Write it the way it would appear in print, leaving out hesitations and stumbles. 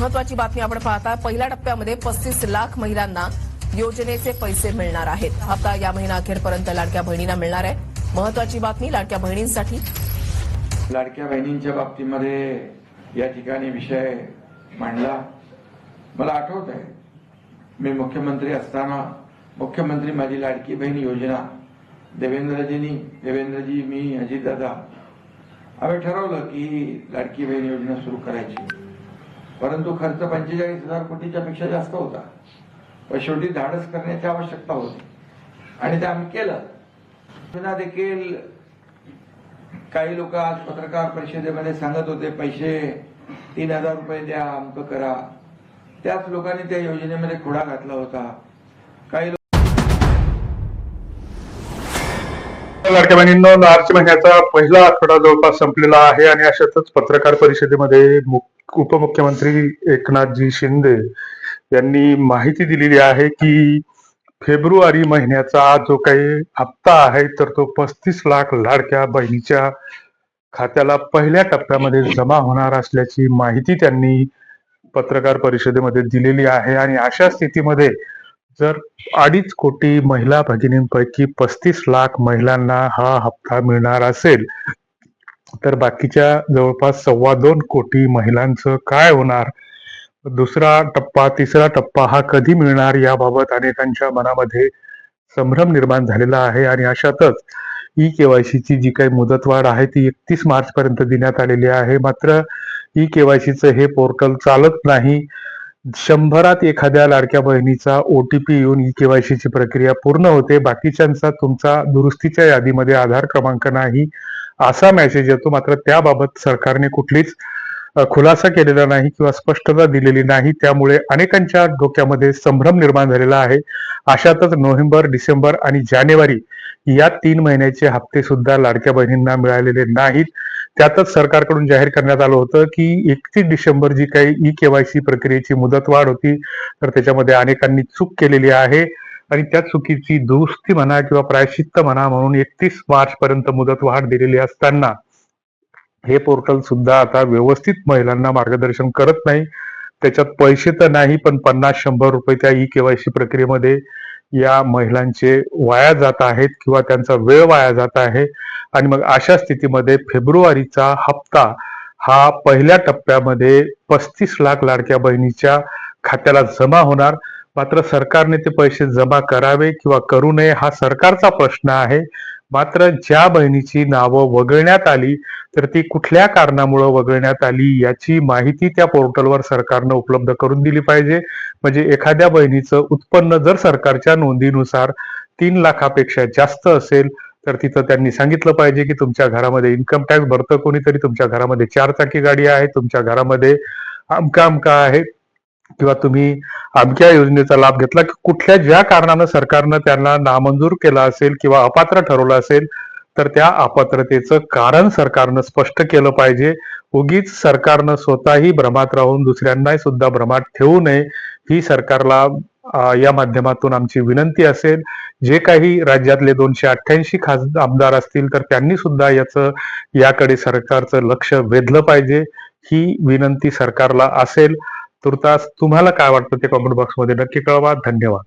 महत्वाची बातमी आपण पाहता, पहिल्या टप्प्यामध्ये 35 लाख महिलांना योजनेचे पैसे मिळणार आहेत। आता या महिना अखेरपर्यंत लाडक्या बहिणींना मिळणार आहे। महत्वाची बातमी लाडक्या बहिणींसाठी। लाडक्या बहिणींच्या बाबतीमध्ये या ठिकाणी विषय मांडला। मला आठवत आहे, मी मुख्यमंत्री असताना मुख्यमंत्री माझी लाडकी बहीण योजना देवेंद्रजी, मी, अजितदादा आम्ही ठरवलं की लाडकी बहीण योजना सुरू करायची, परंतु खर्च 45,000 कोटीच्या पेक्षा जास्त होता। पण शेवटी धाडस करण्याची आवश्यकता होती आणि ते आम्ही केलं। पुन्हा देखील काही लोक आज पत्रकार परिषदेमध्ये सांगत होते पैसे 3,000 रुपये द्या, अमक करा। त्याच लोकांनी त्या योजनेमध्ये खोडा घातला होता। काही लाडक्या बहिणींनो, मार्च महिन्याचा पहिला आठवडा जवळपास संपलेला आहे आणि अशातच पत्रकार परिषदेमध्ये उपमुख्यमंत्री एकनाथजी शिंदे यांनी माहिती दिलेली आहे की फेब्रुवारी महिन्याचा जो काही हप्ता आहे तर तो 35 लाख लाडक्या बहिणीच्या खात्याला पहिल्या टप्प्यामध्ये जमा होणार असल्याची माहिती त्यांनी पत्रकार परिषदेमध्ये दिलेली आहे। आणि अशा स्थितीमध्ये जर 2.5 कोटी महिला भगिनींपैकी 35 लाख महिलांना हा हप्ता मिळणार असेल तर बाकीच्या जवळपास 2.25 कोटी महिलांचं काय होणार? दुसरा टप्पा, तिसरा टप्पा हा कधी मिळणार याबाबत अनेकांच्या मनामध्ये संभ्रम निर्माण झालेला आहे। आणि अशातच ई-केवायसीची जी काही मुदतवाढ आहे ती 31 मार्च पर्यंत देण्यात आलेली आहे। मात्र ई-केवायसीचं हे पोर्टल चालत नाही। 100त एखाद्या लाडक्या बहिणीचा OTP येऊन ई-केवायसीची प्रक्रिया पूर्ण होते, बाकीच्यांचा तुमचा दुरुस्तीच्या यादीमध्ये आधार क्रमांक नाही असा मेसेज येतो। मात्र त्याबाबत सरकारने कुठलीच खुलासा केलेला नाही किंवा स्पष्टता दिलेली नाही, त्यामुळे अनेकांच्या डोक्यामध्ये संभ्रम निर्माण झालेला आहे। अशातच नोव्हेंबर, डिसेंबर आणि जानेवारी या 3 महिन्याचे हप्ते सुद्धा लाडक्या बहिणींना मिळालेले नाहीत। त्यातच सरकारकडून जाहीर करण्यात आलं होतं की 31 डिसेंबर जी काही ई-केवायसी प्रक्रियेची मुदतवाढ होती तर त्याच्यामध्ये अनेकांनी चूक केलेली आहे आणि त्या चुकीची दुरुस्ती म्हणा किंवा प्रायश्चित्त म्हणा म्हणून 31 मार्च पर्यंत मुदतवाढ दिलेली असताना हे पोर्टल सुद्धा आता व्यवस्थित महिलांना मार्गदर्शन करत नाही। त्याच्यात पैसे तर नाही, पण 50-100 रुपये त्या ई-केवायसी प्रक्रियेमध्ये या महिलांचे वाया जात आहेत किंवा त्यांचा वेळ वाया जात आहे। आणि मग अशा स्थितीमध्ये फेब्रुवारीचा हप्ता हा पहिल्या टप्प्यामध्ये 35 लाख लाडक्या बहिणीच्या खात्याला जमा होणार। मात्र सरकारने ते पैसे जमा करावे किंवा करू नये हा सरकारचा प्रश्न आहे। मात्र ज्या बहिणीची नावं वगळण्यात आली तर ती कुठल्या कारणामुळे वगळण्यात आली याची माहिती त्या पोर्टलवर सरकारनं उपलब्ध करून दिली पाहिजे। म्हणजे एखाद्या बहिणीचं उत्पन्न जर सरकारच्या नोंदीनुसार 3 लाखापेक्षा जास्त असेल तर तिथं त्यांनी सांगितलं पाहिजे की तुमच्या घरामध्ये इन्कम टॅक्स भरतं कोणीतरी, तुमच्या घरामध्ये 4 चाकी गाडी आहे, तुमच्या घरामध्ये अमका आहे किंवा तुम्ही अमक्या योजनेचा लाभ घेतला, कुठल्या ज्या कारणानं सरकारनं त्यांना नामंजूर केला असेल किंवा अपात्र ठरवलं असेल तर त्या अपात्रतेचं कारण सरकारनं स्पष्ट केलं पाहिजे। उगीच सरकारनं स्वतःही भ्रमात राहून दुसऱ्यांनाही सुद्धा भ्रमात ठेवू नये ही सरकारला या माध्यमातून आमची विनंती असेल। जे काही राज्यातले 288 आमदार असतील तर त्यांनी सुद्धा याकडे सरकारचं लक्ष वेधलं पाहिजे, ही विनंती सरकारला असेल। तुर्तास तुम्हाला काय वाटतं ते कमेंट बॉक्समध्ये नक्की कळवा। धन्यवाद।